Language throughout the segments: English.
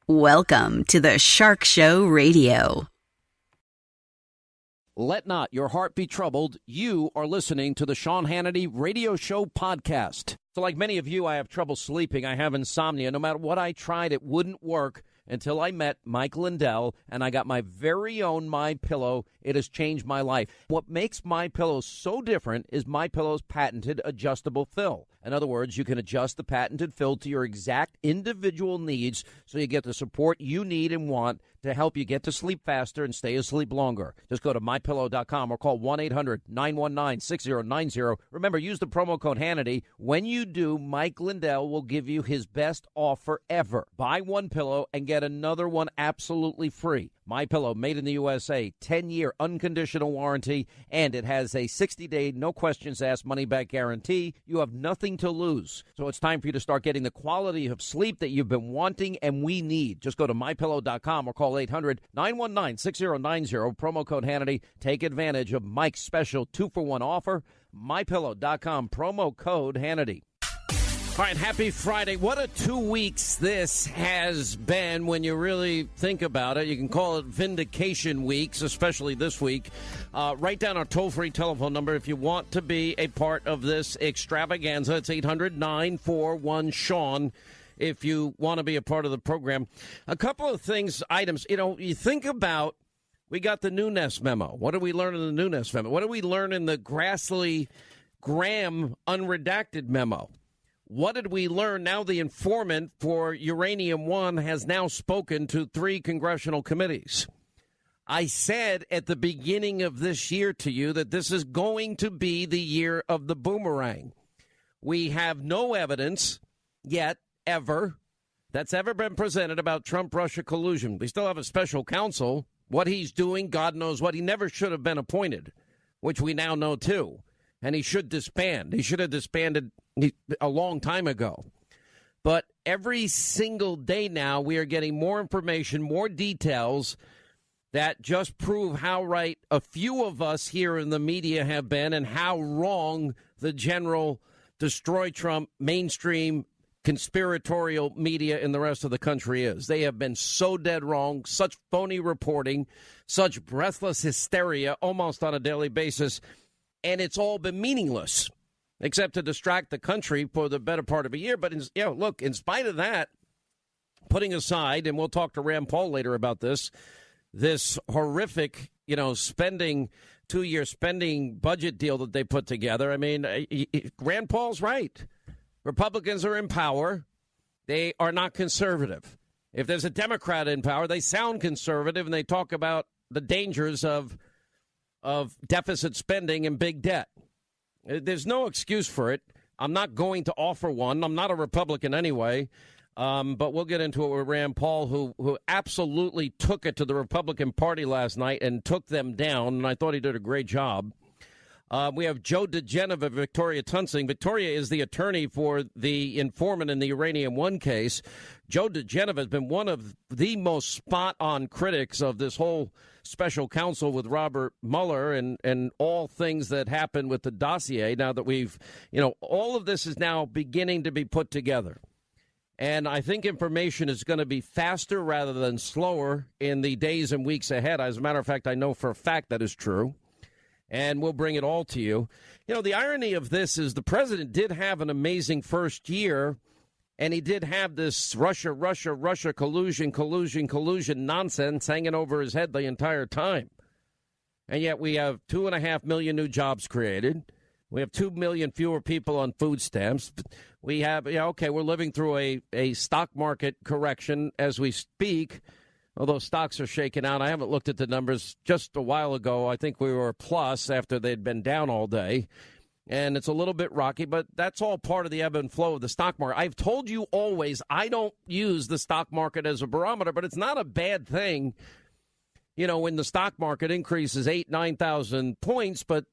Welcome to the Shark Show Radio. Let not your heart be troubled. You are listening to the Sean Hannity Radio Show podcast. So like many of you, I have trouble sleeping. I have insomnia. No matter what I tried, it wouldn't work until I met Mike Lindell, and I got my very own MyPillow. It has changed my life. What makes MyPillow so different is MyPillow's patented adjustable fill. In other words, you can adjust the patented fill to your exact individual needs so you get the support you need and want to help you get to sleep faster and stay asleep longer. Just go to MyPillow.com or call 1-800-919-6090. Remember, use the promo code Hannity. When you do, Mike Lindell will give you his best offer ever. Buy one pillow and get another one absolutely free. MyPillow, made in the USA, 10-year unconditional warranty, and it has a 60-day, no-questions-asked money-back guarantee. You have nothing to lose. So it's time for you to start getting the quality of sleep that you've been wanting and we need. Just go to MyPillow.com or call 800-919-6090, promo code Hannity. Take advantage of Mike's special 2-for-1 offer. MyPillow.com, promo code Hannity. All right, happy Friday. What a 2 weeks this has been when you really think about it. You can call it vindication weeks, especially this week. Write down our toll-free telephone number if you want to be a part of this extravaganza. It's 800-941-SEAN if you want to be a part of the program. A couple of things, items, you think about, we got the Nunes memo. What did we learn in the Nunes memo? What did we learn in the Grassley-Graham unredacted memo? What did we learn? Now the informant for Uranium One has now spoken to 3 congressional committees. I said at the beginning of this year to you that this is going to be the year of the boomerang. We have no evidence yet, ever, that's ever been presented about Trump-Russia collusion. We still have a special counsel. What he's doing, God knows what. He never should have been appointed, which we now know, too. And he should disband. He should have disbanded a long time ago. But every single day now, we are getting more information, more details that just prove how right a few of us here in the media have been and how wrong the general destroy Trump mainstream conspiratorial media in the rest of the country is. They have been so dead wrong, such phony reporting, such breathless hysteria almost on a daily basis. And it's all been meaningless, except to distract the country for the better part of a year. But, look, in spite of that, putting aside, and we'll talk to Rand Paul later about this horrific, spending, 2-year spending budget deal that they put together. I mean, Rand Paul's right. Republicans are in power. They are not conservative. If there's a Democrat in power, they sound conservative, and they talk about the dangers of deficit spending and big debt. There's no excuse for it. I'm not going to offer one. I'm not a Republican anyway. But we'll get into it with Rand Paul, who absolutely took it to the Republican Party last night and took them down, and I thought he did a great job. We have Joe DeGeneva, Victoria Tunsing. Victoria is the attorney for the informant in the Uranium One case. Joe DeGeneva has been one of the most spot-on critics of this whole special counsel with Robert Mueller and all things that happened with the dossier. Now that we've, all of this is now beginning to be put together. And I think information is going to be faster rather than slower in the days and weeks ahead. As a matter of fact, I know for a fact that is true. And we'll bring it all to you. The irony of this is the president did have an amazing first year, and he did have this Russia collusion nonsense hanging over his head the entire time. And yet we have 2.5 million new jobs created. We have 2 million fewer people on food stamps. We have, we're living through a stock market correction as we speak. Although stocks are shaking out, I haven't looked at the numbers. Just a while ago, I think we were plus after they'd been down all day. And it's a little bit rocky, but that's all part of the ebb and flow of the stock market. I've told you always, I don't use the stock market as a barometer, but it's not a bad thing, when the stock market increases 9,000 points, but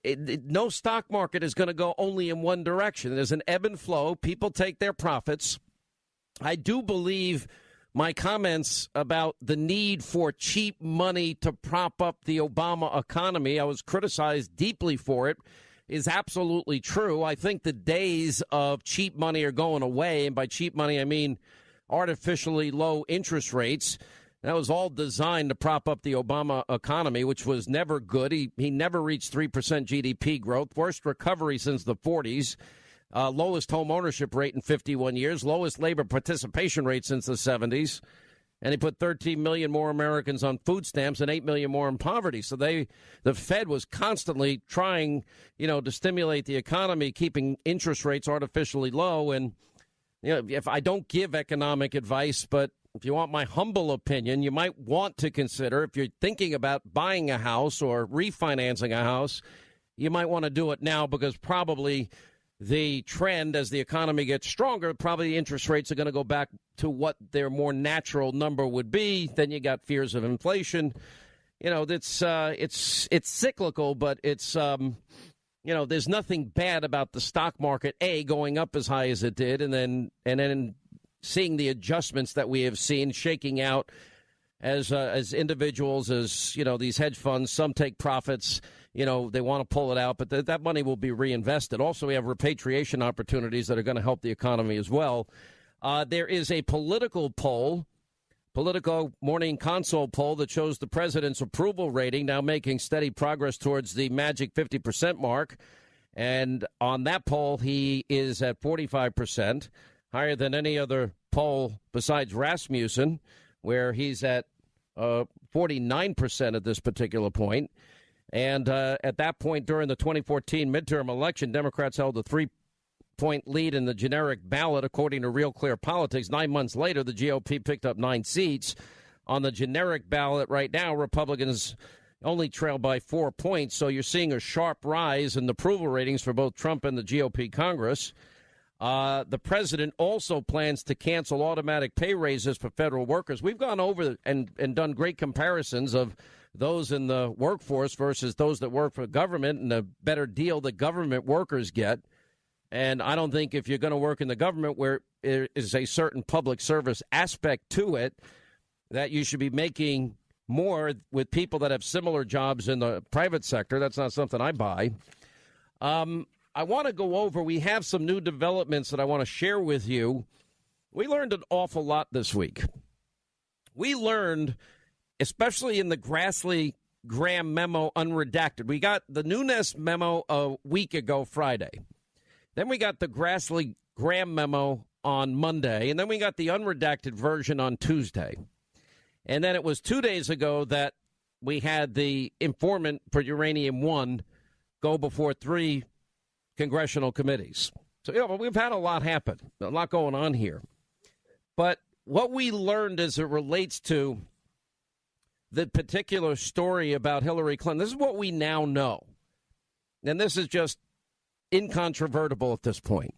no stock market is going to go only in one direction. There's an ebb and flow. People take their profits. I do believe my comments about the need for cheap money to prop up the Obama economy, I was criticized deeply for it, is absolutely true. I think the days of cheap money are going away. And by cheap money, I mean artificially low interest rates. That was all designed to prop up the Obama economy, which was never good. He never reached 3% GDP growth, worst recovery since the 40s, lowest home ownership rate in 51 years, lowest labor participation rate since the 70s. And he put 13 million more Americans on food stamps and 8 million more in poverty. So the Fed was constantly trying, to stimulate the economy, keeping interest rates artificially low. And, if I don't give economic advice, but if you want my humble opinion, you might want to consider, if you're thinking about buying a house or refinancing a house, you might want to do it now, because probably the trend as the economy gets stronger, probably interest rates are going to go back to what their more natural number would be. Then you got fears of inflation. It's cyclical, but it's there's nothing bad about the stock market going up as high as it did, and then seeing the adjustments that we have seen shaking out as individuals, as these hedge funds. Some take profits. They want to pull it out, but that money will be reinvested. Also, we have repatriation opportunities that are going to help the economy as well. There is a Politico Morning Consult poll that shows the president's approval rating now making steady progress towards the magic 50% mark. And on that poll, he is at 45%, higher than any other poll besides Rasmussen, where he's at 49% at this particular point. And at that point during the 2014 midterm election, Democrats held a 3-point lead in the generic ballot, according to Real Clear Politics. 9 months later, the GOP picked up 9 seats. On the generic ballot right now, Republicans only trail by 4 points. So you're seeing a sharp rise in the approval ratings for both Trump and the GOP Congress. The president also plans to cancel automatic pay raises for federal workers. We've gone over and done great comparisons of those in the workforce versus those that work for government, and a better deal that government workers get. And I don't think if you're going to work in the government where there is a certain public service aspect to it, that you should be making more with people that have similar jobs in the private sector. That's not something I buy. I want to go over, we have some new developments that I want to share with you. We learned an awful lot this week. We learned, especially in the Grassley-Graham memo unredacted. We got the Nunes memo a week ago Friday. Then we got the Grassley-Graham memo on Monday. And then we got the unredacted version on Tuesday. And then it was 2 days ago that we had the informant for Uranium One go before 3 congressional committees. So, we've had a lot happen, a lot going on here. But what we learned as it relates to the particular story about Hillary Clinton, this is what we now know. And this is just incontrovertible at this point.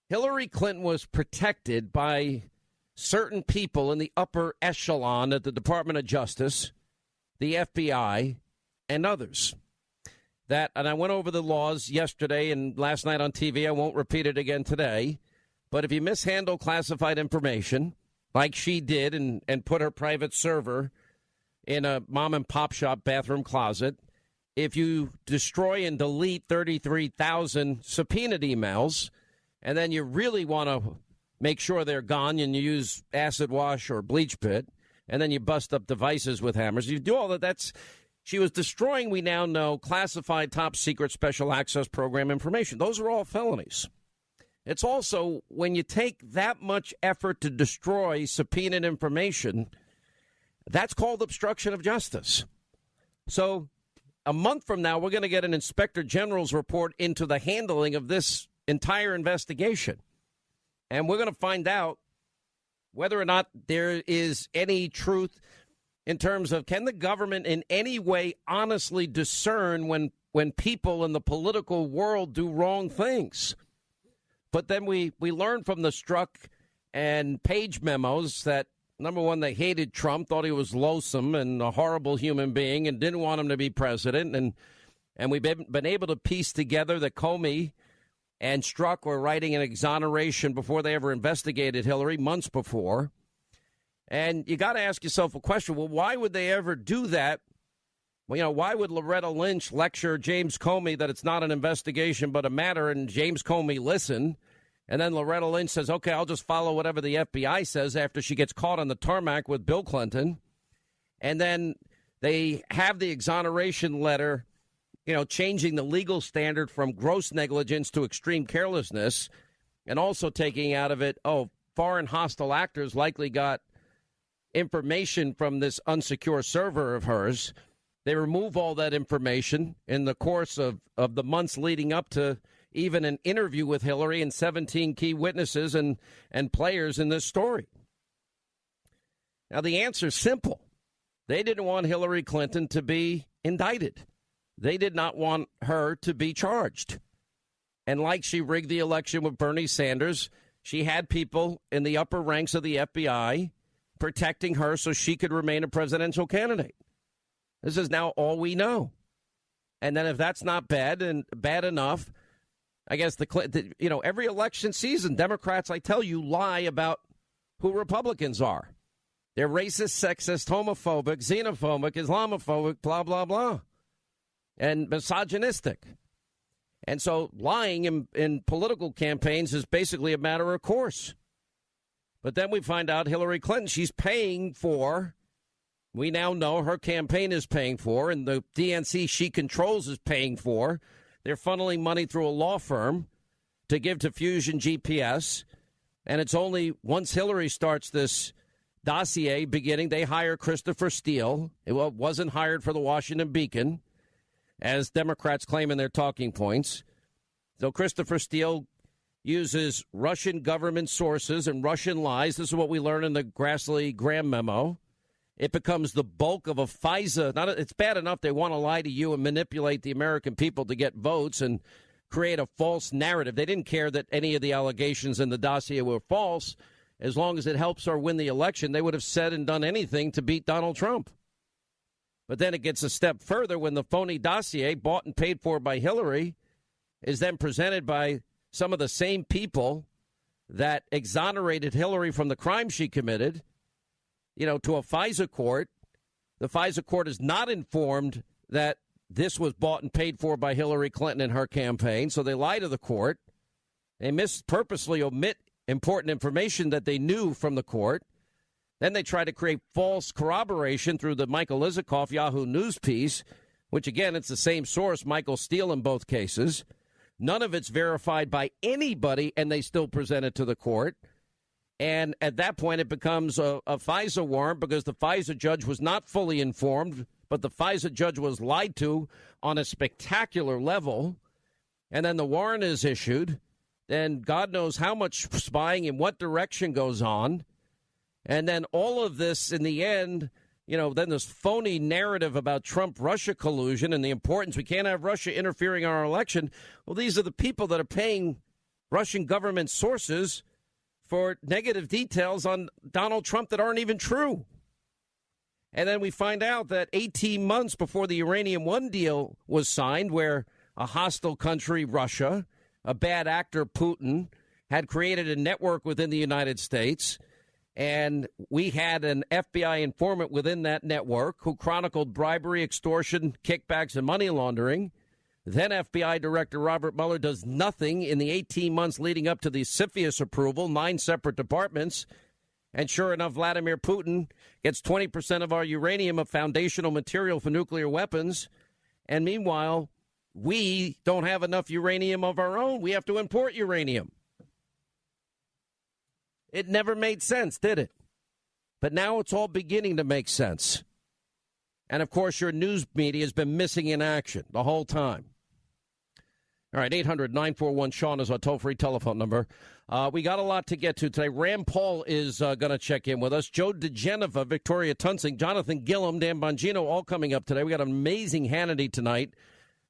Hillary Clinton was protected by certain people in the upper echelon at the Department of Justice, the FBI, and others. And I went over the laws yesterday and last night on TV. I won't repeat it again today. But if you mishandle classified information, like she did, and put her private server in a mom-and-pop shop bathroom closet, if you destroy and delete 33,000 subpoenaed emails, and then you really want to make sure they're gone, and you use acid wash or bleach pit, and then you bust up devices with hammers, you do all that, she was destroying, we now know, classified top secret special access program information. Those are all felonies. It's also, when you take that much effort to destroy subpoenaed information, that's called obstruction of justice. So a month from now, we're going to get an inspector general's report into the handling of this entire investigation. And we're going to find out whether or not there is any truth in terms of, can the government in any way honestly discern when people in the political world do wrong things? But then we learned from the Strzok and Page memos that, number one, they hated Trump, thought he was loathsome and a horrible human being and didn't want him to be president. And we've been able to piece together that Comey and Strzok were writing an exoneration before they ever investigated Hillary, months before. And you got to ask yourself a question. Well, why would they ever do that? Well, why would Loretta Lynch lecture James Comey that it's not an investigation but a matter, and James Comey listened, And then Loretta Lynch says, okay, I'll just follow whatever the FBI says after she gets caught on the tarmac with Bill Clinton. And then they have the exoneration letter, changing the legal standard from gross negligence to extreme carelessness, and also taking out of it, foreign hostile actors likely got information from this unsecure server of hers. They remove all that information in the course of the months leading up to even an interview with Hillary and 17 key witnesses and players in this story. Now, the answer is simple. They didn't want Hillary Clinton to be indicted. They did not want her to be charged. And like she rigged the election with Bernie Sanders, she had people in the upper ranks of the FBI protecting her so she could remain a presidential candidate. This is now all we know. And then if that's not bad enough, I guess every election season, Democrats, I tell you, lie about who Republicans are. They're racist, sexist, homophobic, xenophobic, Islamophobic, blah, blah, blah, and misogynistic. And so lying in political campaigns is basically a matter of course. But then we find out Hillary Clinton, she's paying for, we now know her campaign is paying for, and the DNC she controls is paying for. They're funneling money through a law firm to give to Fusion GPS. And it's only once Hillary starts this dossier beginning, they hire Christopher Steele. It wasn't hired for the Washington Beacon, as Democrats claim in their talking points. So Christopher Steele uses Russian government sources and Russian lies. This is what we learned in the Grassley-Graham memo. It becomes the bulk of a FISA. It's bad enough they want to lie to you and manipulate the American people to get votes and create a false narrative. They didn't care that any of the allegations in the dossier were false. As long as it helps her win the election, they would have said and done anything to beat Donald Trump. But then it gets a step further when the phony dossier, bought and paid for by Hillary, is then presented by some of the same people that exonerated Hillary from the crime she committed, to a FISA court. The FISA court is not informed that this was bought and paid for by Hillary Clinton and her campaign, so they lie to the court. They purposely omit important information that they knew from the court. Then they try to create false corroboration through the Michael Isikoff Yahoo News piece, which, again, it's the same source, Michael Steele, in both cases. None of it's verified by anybody, and they still present it to the court. And at that point, it becomes a FISA warrant because the FISA judge was not fully informed, but the FISA judge was lied to on a spectacular level. And then the warrant is issued. Then God knows how much spying in what direction goes on. And then all of this, in the end, then this phony narrative about Trump-Russia collusion and the importance. We can't have Russia interfering in our election. Well, these are the people that are paying Russian government sources for negative details on Donald Trump that aren't even true. And then we find out that 18 months before the Uranium One deal was signed, where a hostile country, Russia, a bad actor, Putin, had created a network within the United States, and we had an FBI informant within that network who chronicled bribery, extortion, kickbacks, and money laundering. Then FBI Director Robert Mueller does nothing in the 18 months leading up to the CFIUS approval, 9 separate departments. And sure enough, Vladimir Putin gets 20% of our uranium, a foundational material for nuclear weapons. And meanwhile, we don't have enough uranium of our own. We have to import uranium. It never made sense, did it? But now it's all beginning to make sense. And, of course, your news media has been missing in action the whole time. All right, 800-941-SEAN is our toll-free telephone number. We got a lot to get to today. Rand Paul is going to check in with us. Joe DeGeneva, Victoria Tunsing, Jonathan Gillum, Dan Bongino, all coming up today. We got an amazing Hannity tonight.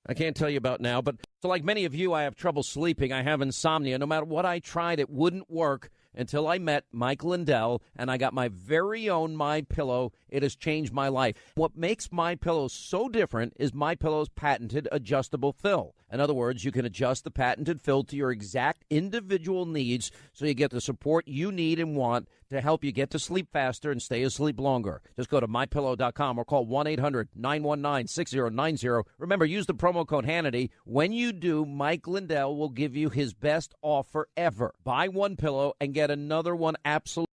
I can't tell you about now. But so like many of you, I have trouble sleeping. I have insomnia. No matter what I tried, it wouldn't work. until I met Mike Lindell and I got my very own MyPillow. It has changed my life. What makes MyPillow so different is MyPillow's patented adjustable fill. In other words, you can adjust the patented fill to your exact individual needs so you get the support you need and want to help you get to sleep faster and stay asleep longer. Just go to MyPillow.com or call 1-800-919-6090. Remember, use the promo code Hannity. When you do, Mike Lindell will give you his best offer ever. Buy one pillow and get another one absolutely